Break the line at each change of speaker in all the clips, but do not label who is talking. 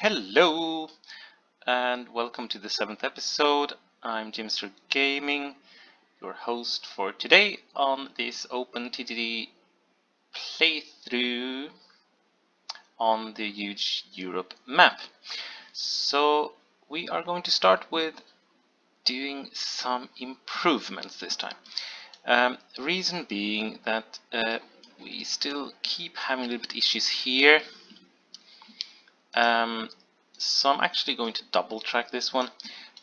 Hello and welcome to the 7th episode. I'm Jimster Gaming, your host for today on this OTTD playthrough on the huge Europe map. So we are going to start with doing some improvements this time. Reason being that we still keep having a little bit issues here. So I'm actually going to double track this one,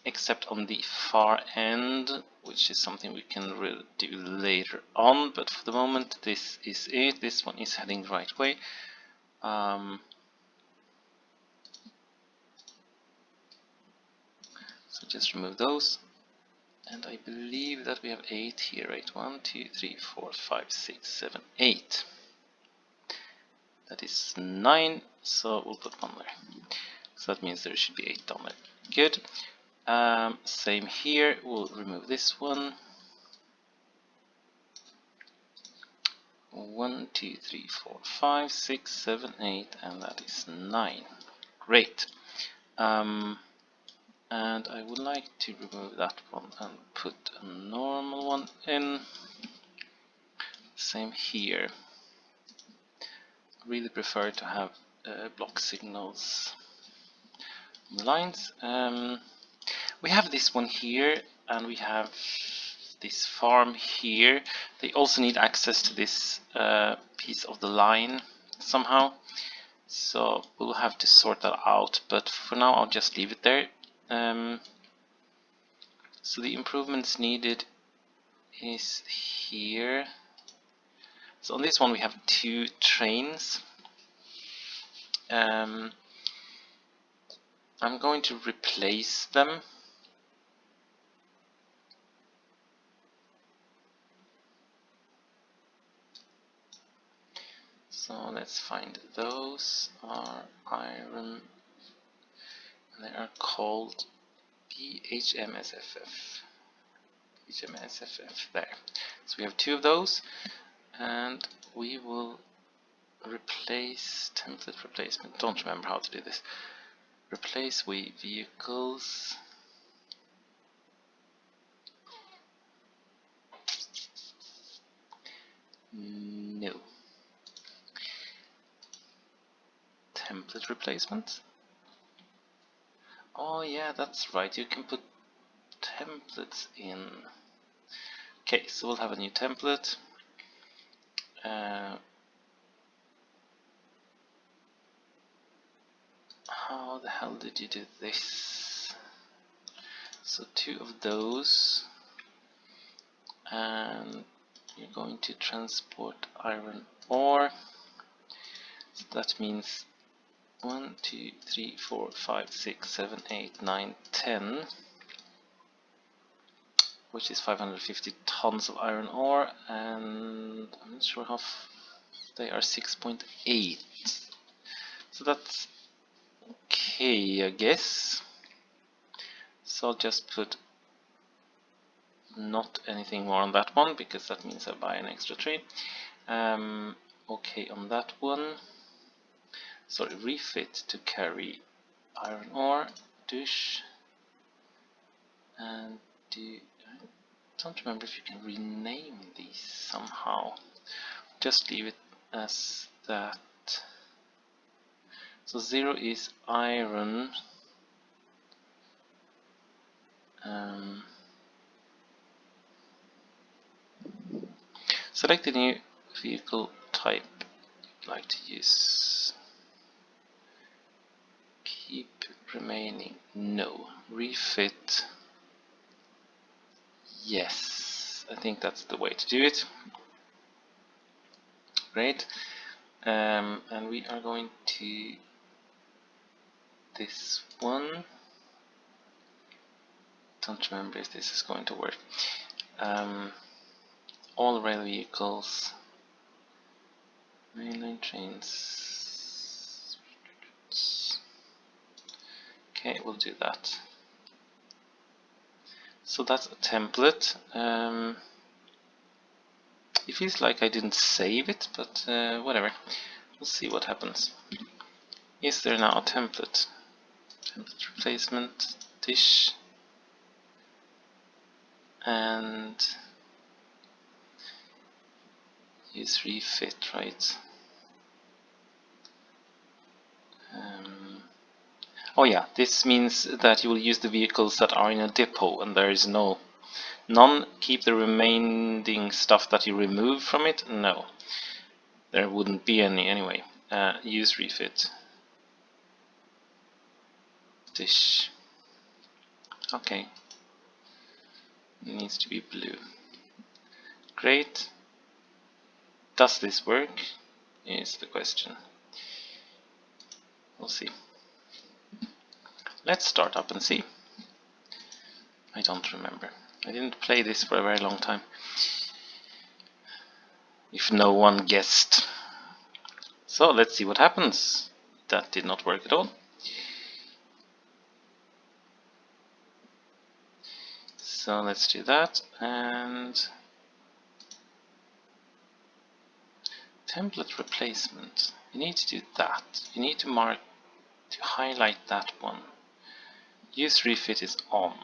except on the far end, which is something we can do later on, but for the moment this is it. This one is heading the right way. So just remove those, and I believe that we have 8 here, right? 1, 2, 3, 4, 5, 6, 7, 8. That is 9, so we'll put 1 there. So that means there should be 8 down there. Good. Same here, we'll remove this one. 1, 2, 3, 4, 5, 6, 7, 8, and that is 9. Great. And I would like to remove that one and put a normal one in. Same here. Really prefer to have block signals on the lines. We have this one here, and we have this farm here. They also need access to this piece of the line somehow, so we'll have to sort that out, but for now I'll just leave it there. So the improvements needed is here. So on this one we have 2 trains. I'm going to replace them. So let's find those. Are iron, and they are called BHMSFF. BHMSFF there. So we have 2 of those, and we will replace template replacement. Don't remember how to do this. Replace vehicles. No. Template replacement. Oh yeah, that's right. You can put templates in. Okay, so we'll have a new template. How the hell did you do this? So 2 of those, and you're going to transport iron ore. So that means 1, 2, 3, 4, 5, 6, 7, 8, 9, 10, which is 550 tons of iron ore, and I'm not sure how they are 6.8. So that's okay, I guess. So I'll just put not anything more on that one, because that means I buy an extra train. Okay, on that one. Sorry, refit to carry iron ore, douche, and I don't remember if you can rename these somehow. Just leave it as that. So 0 is iron. Select the new vehicle type you'd like to use. Keep remaining. No. Refit. Yes. I think that's the way to do it. Great. And we are going to this one. Don't remember if this is going to work. All rail vehicles, mainline trains. Okay, we'll do that. So that's a template. It feels like I didn't save it, but whatever. We'll see what happens. Is there now a template? template replacement, dish, and use refit, right? Oh yeah, this means that you will use the vehicles that are in a depot and there is none. Keep the remaining stuff that you remove from it? No, there wouldn't be any anyway. Use refit. Dish. Okay. It needs to be blue. Great. Does this work? Is the question. We'll see. Let's start up and see. I don't remember. I didn't play this for a very long time. If no one guessed. So let's see what happens. That did not work at all. So let's do that, and template replacement. You need to do that. You need to highlight that one. Use refit is on.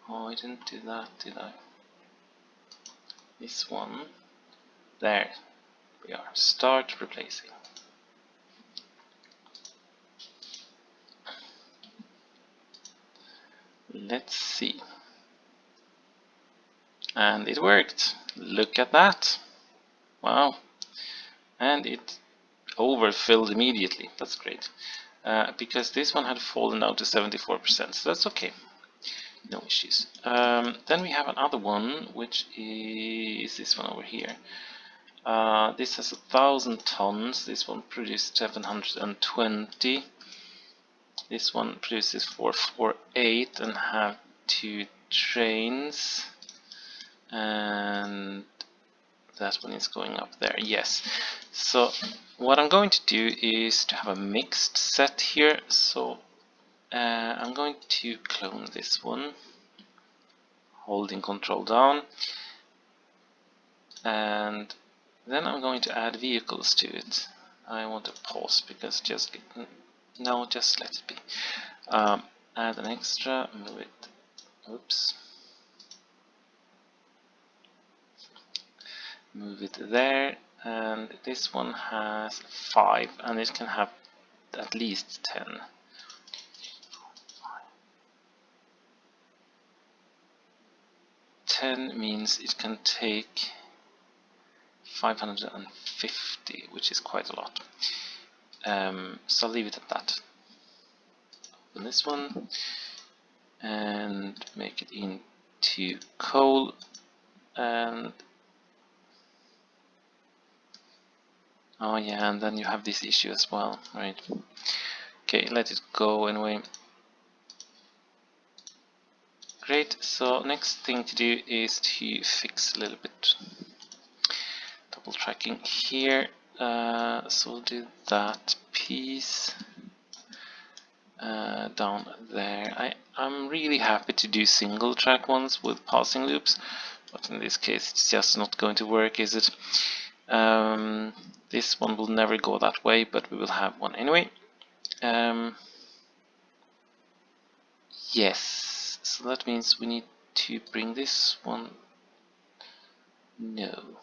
Oh, I didn't do that, did I? This one. There we are. Start replacing. Let's see. And it worked. Look at that. Wow. And it overfilled immediately. That's great. Because this one had fallen down to 74%, so that's okay. No issues. Then we have another one, which is this one over here. This has 1,000 tons. This one produced 720. This one produces 448 and have 2 trains. And that one is going up there. Yes. So what I'm going to do is to have a mixed set here. So I'm going to clone this one, holding control down, and then I'm going to add vehicles to it. I want to pause because just let it be. Add an extra, move it, oops, move it there, and this one has 5 and it can have at least 10. 10 means it can take 550, which is quite a lot. So I'll leave it at that. Open this one and make it into coal, and oh yeah, and then you have this issue as well, right? Okay, let it go anyway. Great, so next thing to do is to fix a little bit. Double tracking here, so we'll do that piece down there. I'm really happy to do single track ones with passing loops, but in this case it's just not going to work, is it? This one will never go that way, but we will have one anyway. Yes, so that means we need to bring this one. No.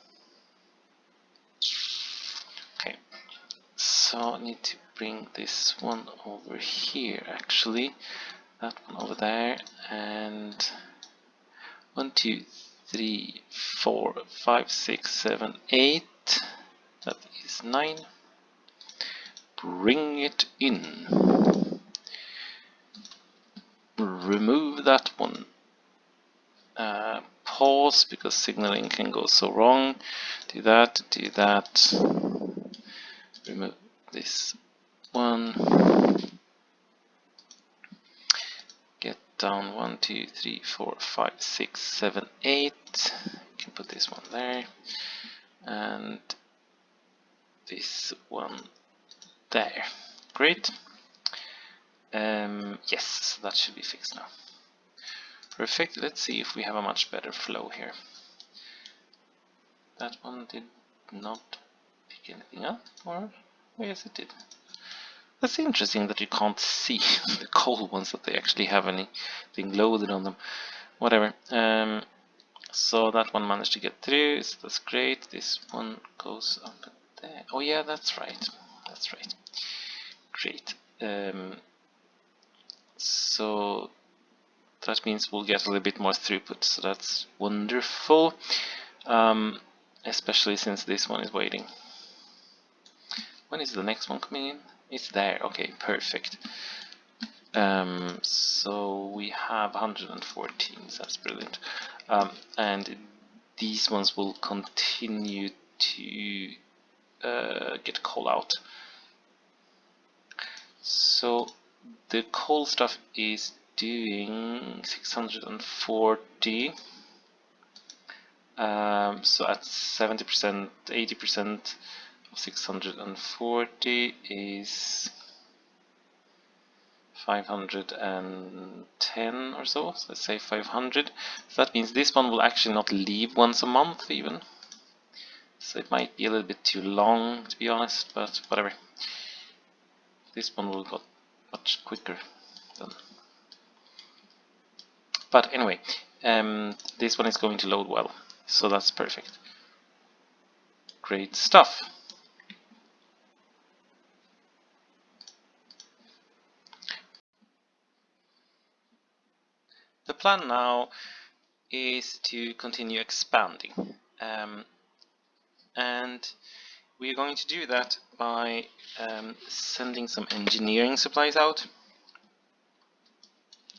Okay, so I need to bring this one over here, actually. That one over there, and 1, 2, 3, 4, 5, 6, 7, 8. That is 9. Bring it in. Remove that one. Pause because signaling can go so wrong. Do that, do that. Remove this one. Get down 1, 2, 3, 4, 5, 6, 7, 8. You can put this one there. And this one there. Great. Yes, so that should be fixed now. Perfect. Let's see if we have a much better flow here. That one did not pick anything up, or yes, it did. That's interesting that you can't see the coal ones, that they actually have anything loaded on them. Whatever. So that one managed to get through, so that's great. This one goes up there. Oh yeah, that's right. That's right. Great. So that means we'll get a little bit more throughput, so that's wonderful. Especially since this one is waiting. When is the next one coming in? It's there. Okay, perfect. So we have 114, so that's brilliant. And these ones will continue to get coal out. So the coal stuff is doing 640. So at 70%, 80% of 640 is 510 or so. So let's say 500. So that means this one will actually not leave once a month even. So it might be a little bit too long, to be honest, but whatever. This one will go much quicker then. But anyway, this one is going to load well, so that's perfect. Great stuff. The plan now is to continue expanding, and we're going to do that by sending some engineering supplies out.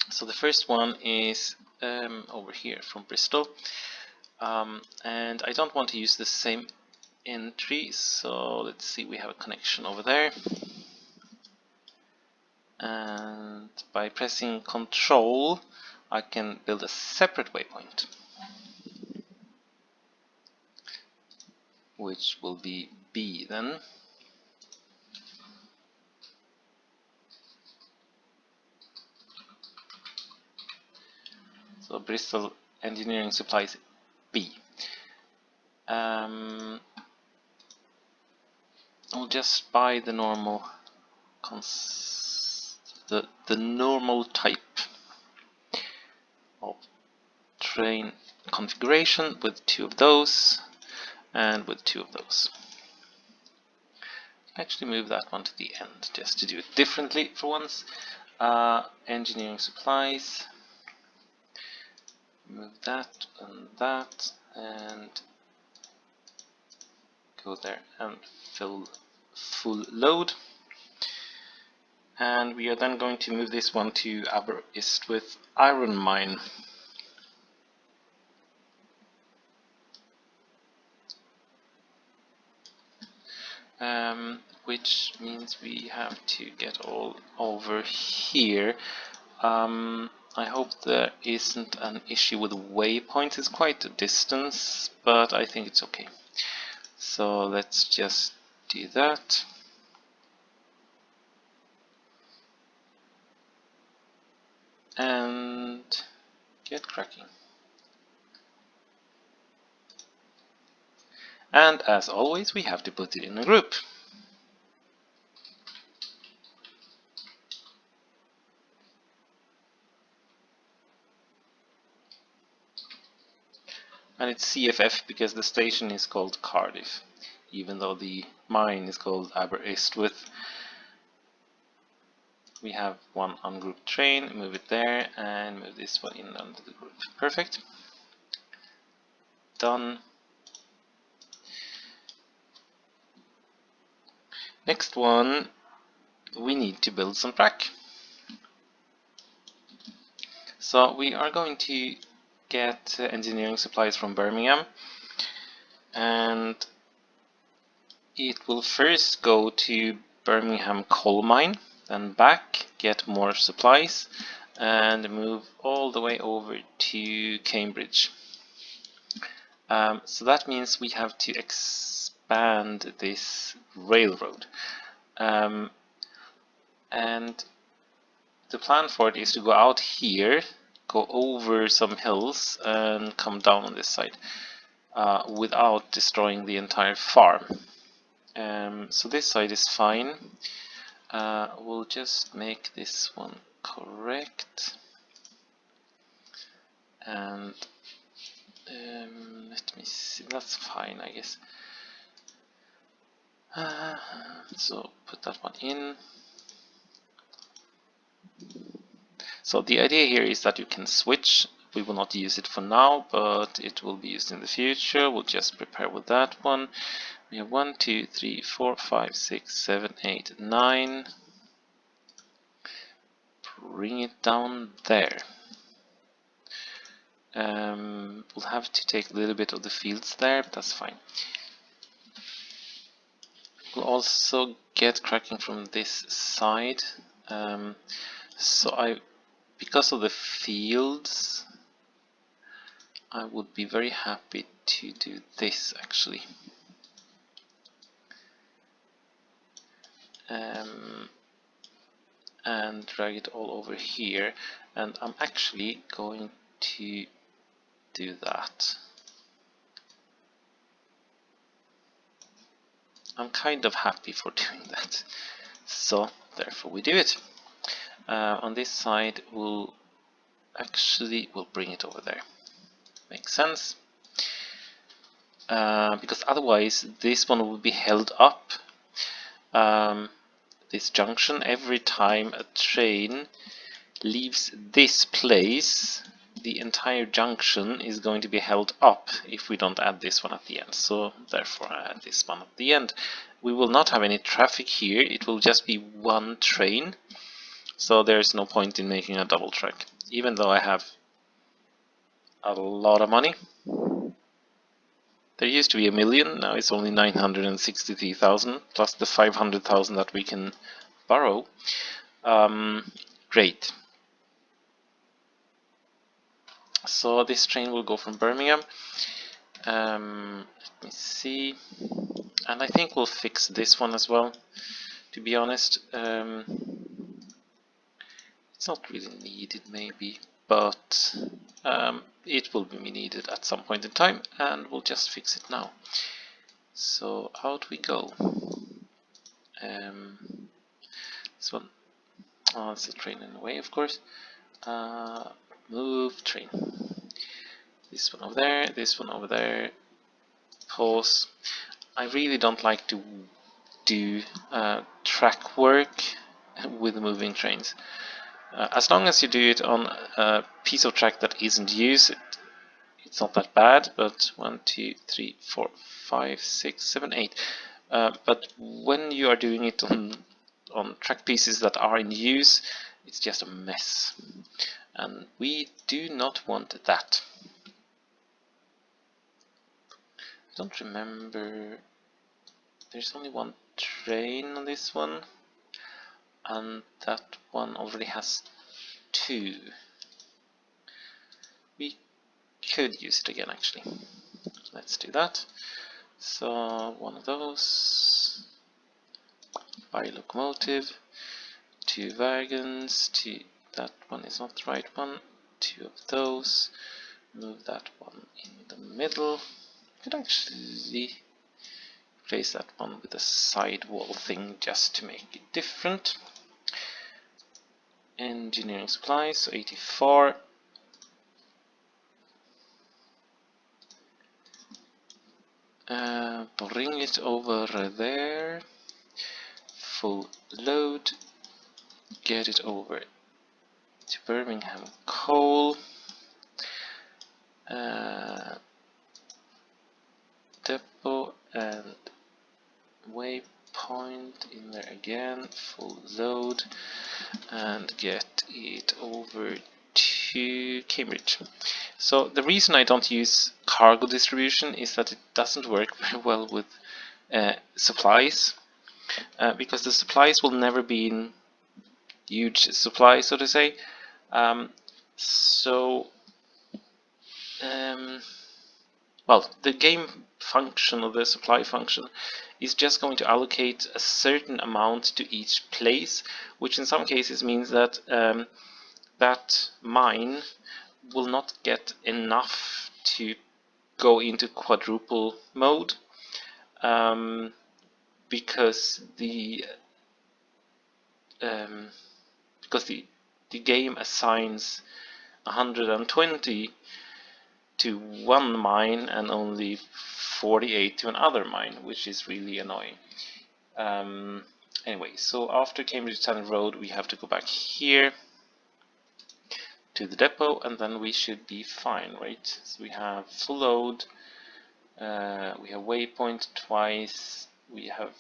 So the first one is over here from Bristol, and I don't want to use the same entry, so let's see, we have a connection over there, and by pressing Control I can build a separate waypoint, which will be B then. So Bristol Engineering Supplies B. I'll just buy the normal the normal type of train configuration with 2 of those and with 2 of those. Actually move that one to the end just to do it differently for once. Engineering supplies, move that and go there and fill full load. And we are then going to move this one to Aberystwyth iron mine. Which means we have to get all over here. I hope there isn't an issue with waypoints. It's quite a distance, but I think it's okay. So let's just do that. And get cracking. And as always, we have to put it in a group. And it's CFF because the station is called Cardiff, even though the mine is called Aberystwyth. We have one ungrouped train, move it there, and move this one in under the group. Perfect. Done. Next one, we need to build some track. So we are going to get engineering supplies from Birmingham, and it will first go to Birmingham coal mine, then back, get more supplies, and move all the way over to Cambridge. So that means we have to expand this railroad. And the plan for it is to go out here, go over some hills, and come down on this side without destroying the entire farm. So this side is fine. we'll just make this one correct, and let me see, that's fine, I guess. So put that one in. So the idea here is that you can switch. We will not use it for now, but it will be used in the future. We'll just prepare with that one. We have 1, 2, 3, 4, 5, 6, 7, 8, 9. Bring it down there. We'll have to take a little bit of the fields there, but that's fine. We'll also get cracking from this side. So because of the fields, I would be very happy to do this actually. And drag it all over here, and I'm actually going to do that. I'm kind of happy for doing that, so therefore we do it. On this side we'll bring it over there. Makes sense. Because otherwise this one will be held up. This junction, every time a train leaves this place, the entire junction is going to be held up if we don't add this one at the end. So therefore I add this one at the end. We will not have any traffic here, it will just be one train. So there's no point in making a double track, even though I have a lot of money. There used to be 1 million, now it's only 963,000, plus the 500,000 that we can borrow. Great. So this train will go from Birmingham. Let me see. And I think we'll fix this one as well, to be honest. It's not really needed maybe, but it will be needed at some point in time, and we'll just fix it now. So out we go. This one, oh, it's a train in the way, of course. Move train. This one over there, this one over there. Pause. I really don't like to do track work with moving trains. As long as you do it on a piece of track that isn't used, it's not that bad, but 1, 2, 3, 4, 5, 6, 7, 8. But when you are doing it on track pieces that are in use, it's just a mess. And we do not want that. I don't remember. There's only one train on this one, and that one already has 2. We could use it again actually. Let's do that. So one of those, by locomotive, 2 wagons, that one is not the right one, 2 of those, move that one in the middle. Could actually replace that one with a sidewall thing just to make it different. Engineering supplies, so 84. Bring it over there. Full load. Get it over to Birmingham Coal. Depot and waypoint in there again, full load, and get it over to Cambridge. So the reason I don't use cargo distribution is that it doesn't work very well with supplies, because the supplies will never be in huge supply, so to say. Well, the game function or the supply function is just going to allocate a certain amount to each place, which in some cases means that that mine will not get enough to go into quadruple mode, because the because the game assigns 120 to one mine and only 48 to another mine, which is really annoying. Anyway, so after Cambridge Town Road, we have to go back here to the depot, and then we should be fine, right? So we have full load, we have waypoint twice, we have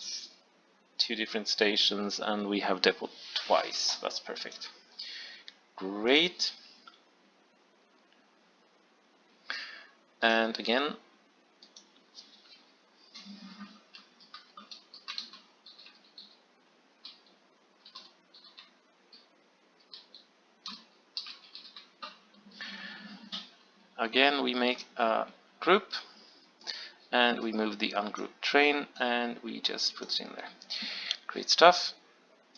2 different stations, and we have depot twice. That's perfect. Great. And again, we make a group, and we move the ungrouped train, and we just put it in there. Great stuff,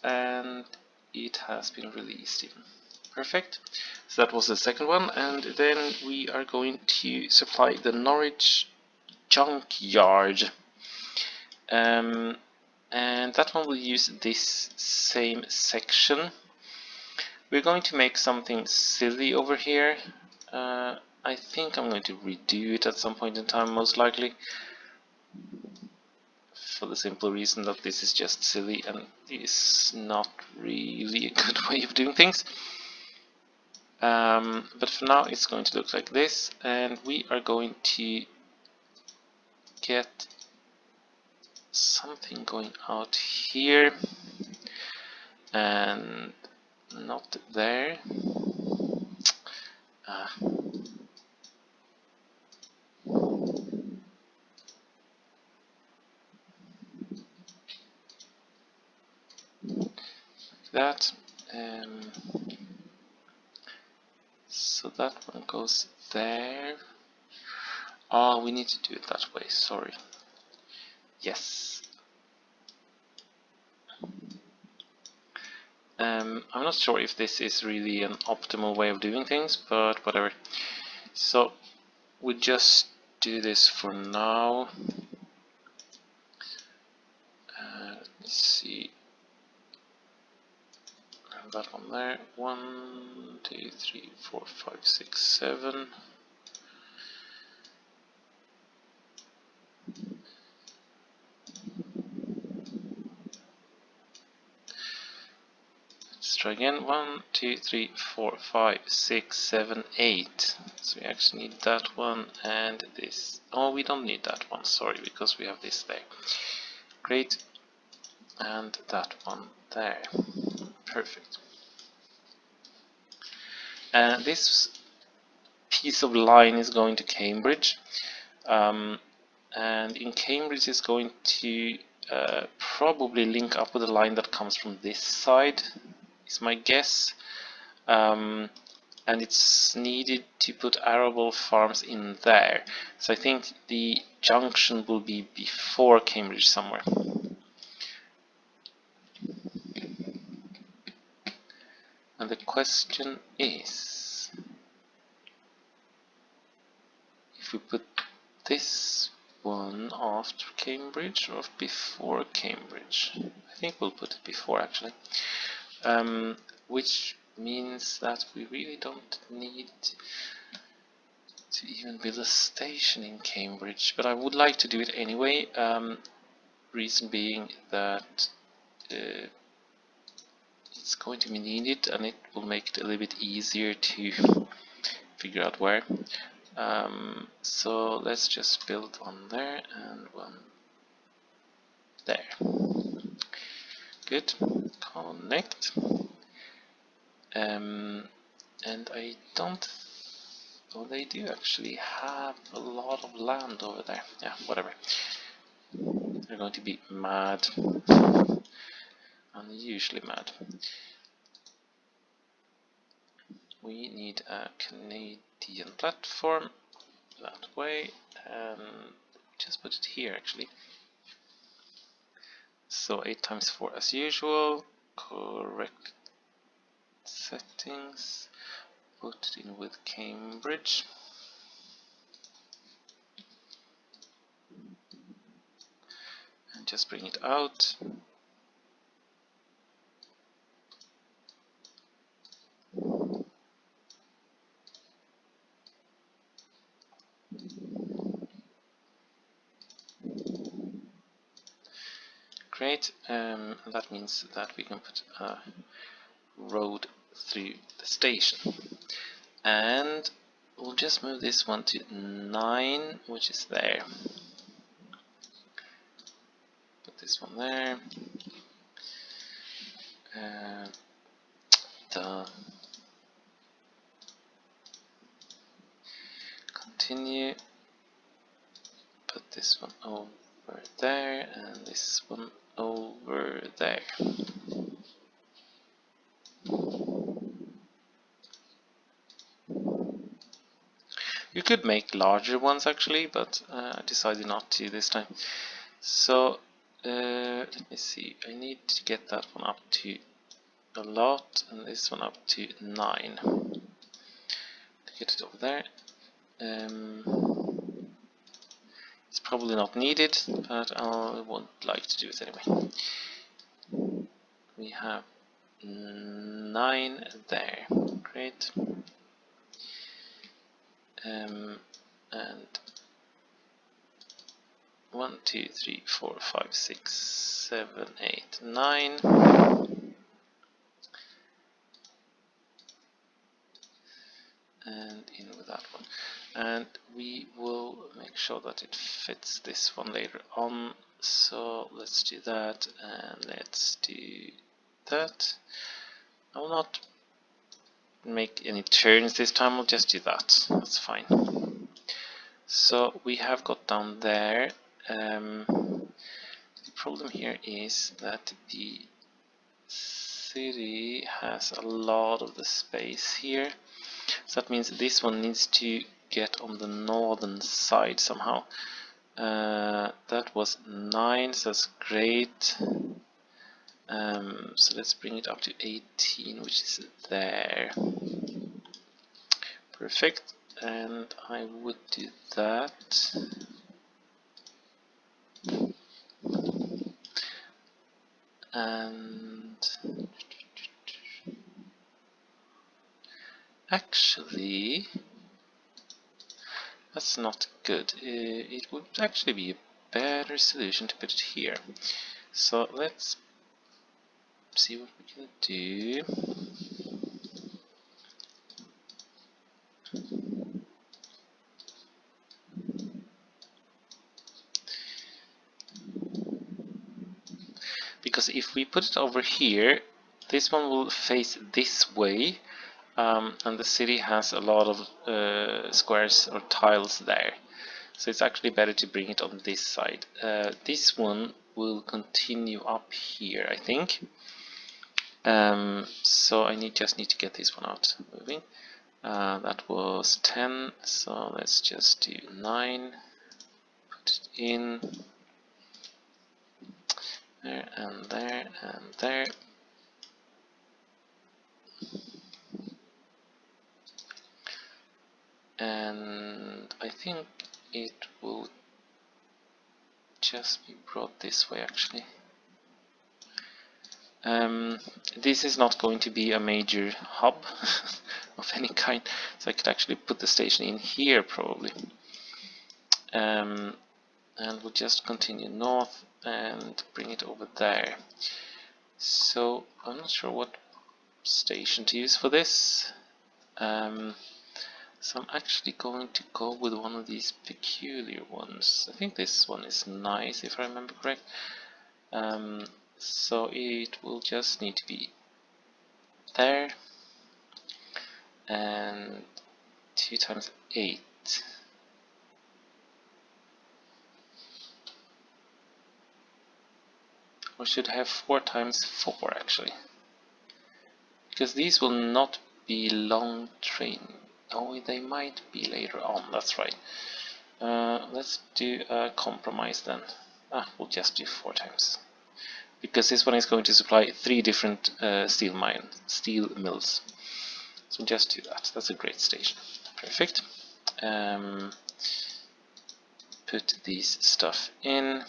and it has been released even. Perfect. So that was the second one, and then we are going to supply the Norwich junkyard. And that one will use this same section. We're going to make something silly over here. I think I'm going to redo it at some point in time, most likely, for the simple reason that this is just silly and is not really a good way of doing things. But for now it's going to look like this, and we are going to get something going out here and not there. Like that. So that one goes there. Oh, we need to do it that way, sorry. Yes. I'm not sure if this is really an optimal way of doing things, but whatever. So we just do this for now. Let's see. That one there. 1, 2, 3, 4, 5, 6, 7. Let's try again. 1, 2, 3, 4, 5, 6, 7, 8. So we actually need that one and this. Oh, we don't need that one, sorry, because we have this there. Great. And that one there. Perfect. This piece of line is going to Cambridge. And in Cambridge is going to probably link up with a line that comes from this side, is my guess. And it's needed to put arable farms in there. So I think the junction will be before Cambridge somewhere. And the question is, if we put this one after Cambridge or before Cambridge? I think we'll put it before, actually. Which means that we really don't need to even build a station in Cambridge, but I would like to do it anyway. Reason being that it's going to be needed, and it will make it a little bit easier to figure out where. So let's just build one there and one there. Good. Connect. And I don't. Oh, they do actually have a lot of land over there. Yeah, whatever. They're going to be mad. Unusually mad. We need a Canadian platform that way, and just put it here actually. So 8 times 4 as usual. Correct settings. Put it in with Cambridge. And just bring it out. great. That means that we can put a road through the station. And we'll just move this one to 9, which is there. Put this one there. Continue. Put this one over there and this one over there. You could make larger ones actually, but I decided not to this time. So let me see, I need to get that one up to a lot and this one up to 9 to get it over there. It's probably not needed, but I would like to do it anyway. We have 9 there, great. And 1, 2, 3, 4, 5, 6, 7, 8, 9. And in with that one. And we will make sure that it fits this one later on. So let's do that and let's do that. I will not make any turns this time, I'll just do that. That's fine. So we have got down there. The problem here is that the city has a lot of the space here. So that means this one needs to get on the northern side somehow. That was 9, so that's great. So let's bring it up to 18, which is there. Perfect. And I would do that. And actually, that's not good. It would actually be a better solution to put it here. So let's see what we can do. Because if we put it over here, this one will face this way, and the city has a lot of squares or tiles there. So it's actually better to bring it on this side. This one will continue up here, I think. So I just need to get this one out moving. That was 10, so let's just do 9. Put it in there and there and there. And I think it will just be brought this way actually. This is not going to be a major hub of any kind, so I could actually put the station in here probably. And we'll just continue north and bring it over there. So I'm not sure what station to use for this. So I'm actually going to go with one of these peculiar ones. I think this one is nice if I remember correct. So it will just need to be there and 2 times 8. Or should I have 4 times 4 actually? Because these will not be long train. Oh, they might be later on, that's right. Let's do a compromise then. We'll just do 4 times. Because this one is going to supply 3 different steel mills. So just do that. That's a great station. Perfect. Put this stuff in.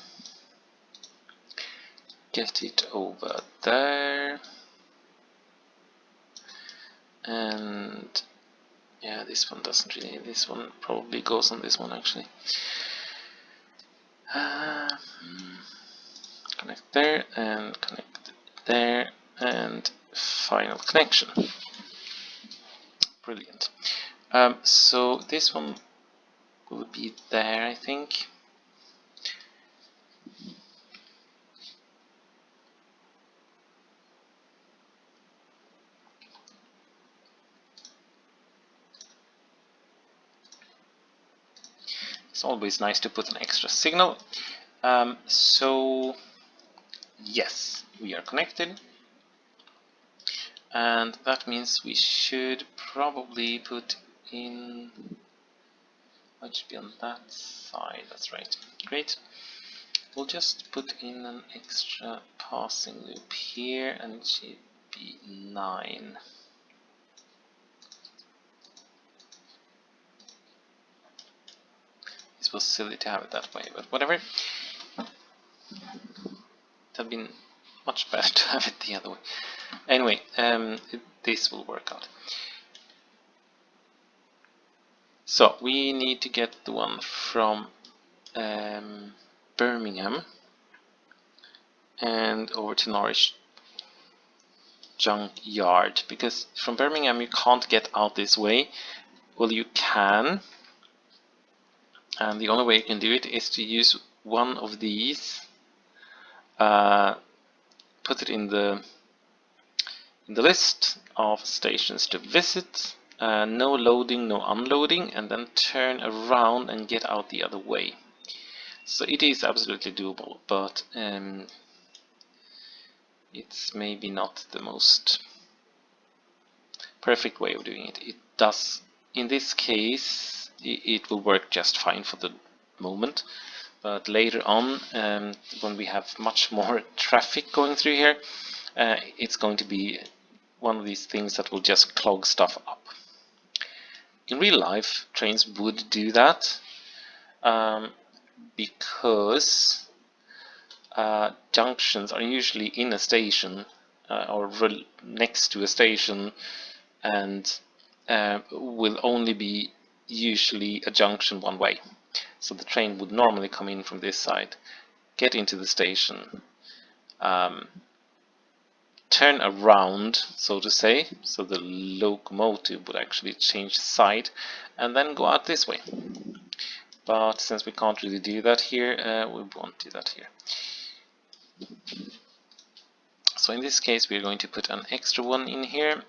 Get it over there. And yeah, this one doesn't really. This one probably goes on this one actually. Connect there and connect there and final connection. Brilliant. So this one will be there, I think. It's always nice to put an extra signal. So yes, we are connected, and that means we should probably put in, it should be on that side, that's right, great. We'll just put in an extra passing loop here, and it should be 9. This was silly to have it that way, but whatever. It would have been much better to have it the other way. Anyway, this will work out. So we need to get the one from Birmingham and over to Norwich Junkyard, because from Birmingham you can't get out this way. Well, you can, and the only way you can do it is to use one of these, put it in the list of stations to visit, no loading, no unloading, and then turn around and get out the other way. So it is absolutely doable, but it's maybe not the most perfect way of doing it. It does, in this case, it will work just fine for the moment, but later on, when we have much more traffic going through here, it's going to be one of these things that will just clog stuff up. In real life, trains would do that, because junctions are usually in a station or next to a station, and will only be usually a junction one way. So the train would normally come in from this side, get into the station, turn around, so to say, so the locomotive would actually change side, and then go out this way. But since we can't really do that here, we won't do that here. So in this case, we're going to put an extra one in here.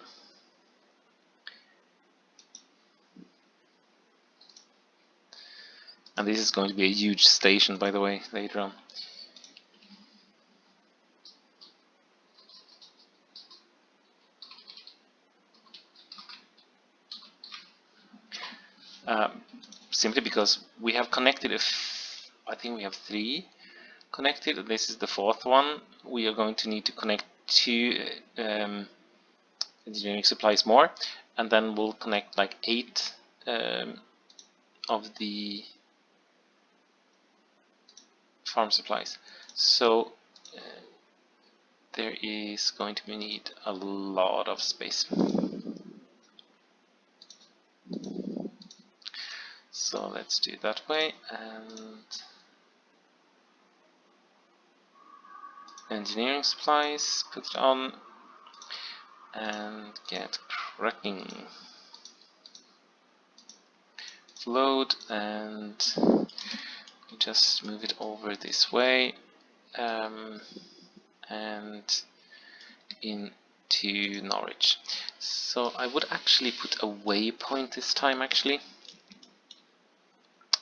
And this is going to be a huge station, by the way, later on. Simply because we have connected, I think we have 3 connected, and this is the 4th one. We are going to need to connect 2 engineering supplies more, and then we'll connect like 8 of the farm supplies. So there is going to be need a lot of space. So let's do it that way, and engineering supplies, put it on, and get cracking. Load, and just move it over this way, and into Norwich. So I would actually put a waypoint this time, actually,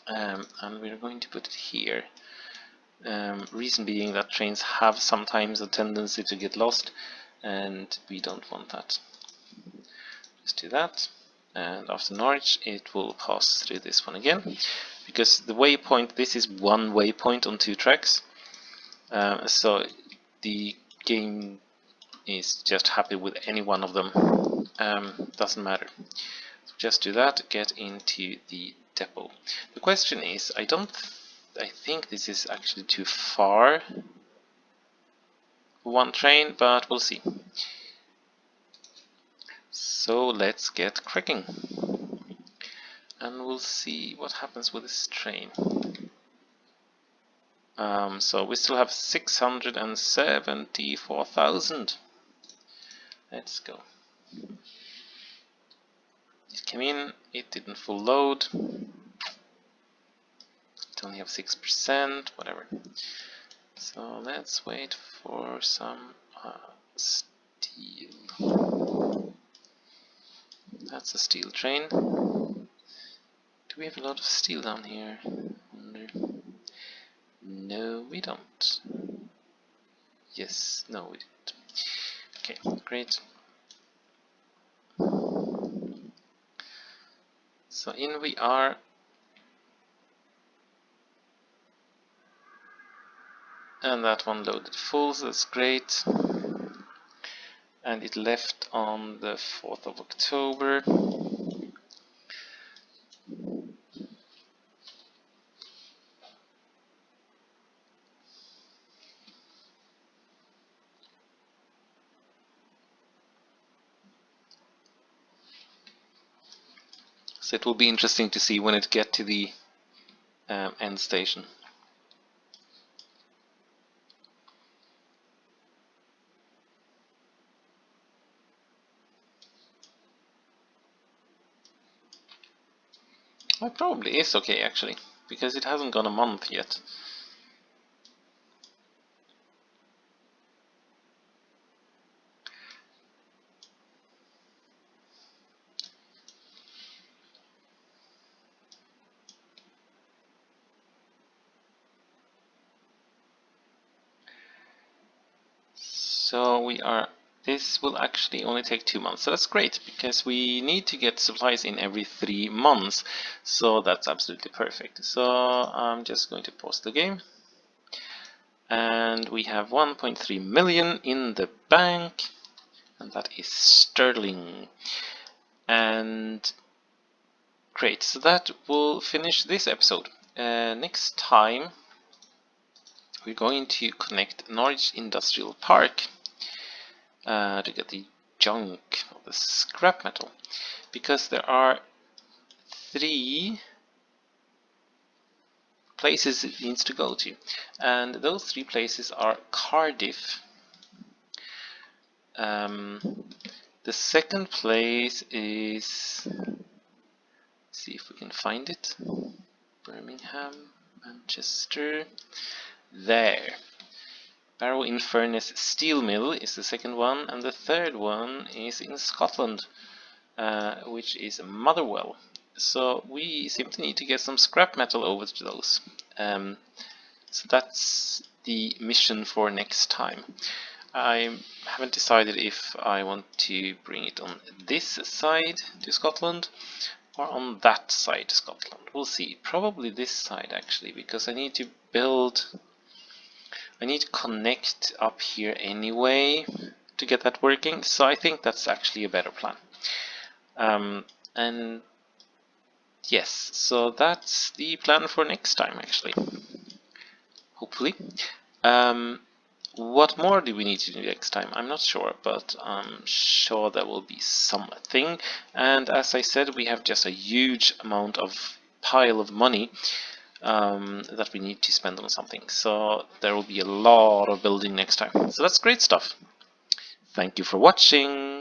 and we're going to put it here. Reason being that trains have sometimes a tendency to get lost, and we don't want that. Just do that, and after Norwich it will pass through this one again, because the waypoint, this is one waypoint on 2 tracks, so the game is just happy with any one of them, doesn't matter. So just do that, get into the depot. The question is, I think this is actually too far for one train, but we'll see. So let's get cracking, and we'll see what happens with this train. So we still have 674,000. Let's go. It came in, it didn't full load. It only have 6%, whatever. So let's wait for some steel. That's a steel train. Do we have a lot of steel down here? No, we don't. Yes, no, we didn't. Okay, great. So in we are. And that one loaded full, so that's great. And it left on the 4th of October. So it will be interesting to see when it get to the end station. It probably is okay actually, because it hasn't gone a month yet. So we are. This will actually only take 2 months, so that's great because we need to get supplies in every 3 months. So that's absolutely perfect. So I'm just going to pause the game. And we have 1.3 million in the bank, and that is sterling. And great, so that will finish this episode. Next time we're going to connect Norwich Industrial Park to get the junk, the scrap metal, because there are 3 places it needs to go to, and those 3 places are Cardiff. The second place is, see if we can find it, Birmingham, Manchester, there. Barrow in Furnace Steel Mill is the second one, and the third one is in Scotland, which is Motherwell. So we simply need to get some scrap metal over to those. So that's the mission for next time. I haven't decided if I want to bring it on this side to Scotland or on that side to Scotland. We'll see. Probably this side actually, because I need to connect up here anyway to get that working. So I think that's actually a better plan. And yes, so that's the plan for next time actually. Hopefully. What more do we need to do next time? I'm not sure, but I'm sure there will be something. And as I said, we have just a huge amount of pile of money that we need to spend on something. So there will be a lot of building next time. So that's great stuff. Thank you for watching.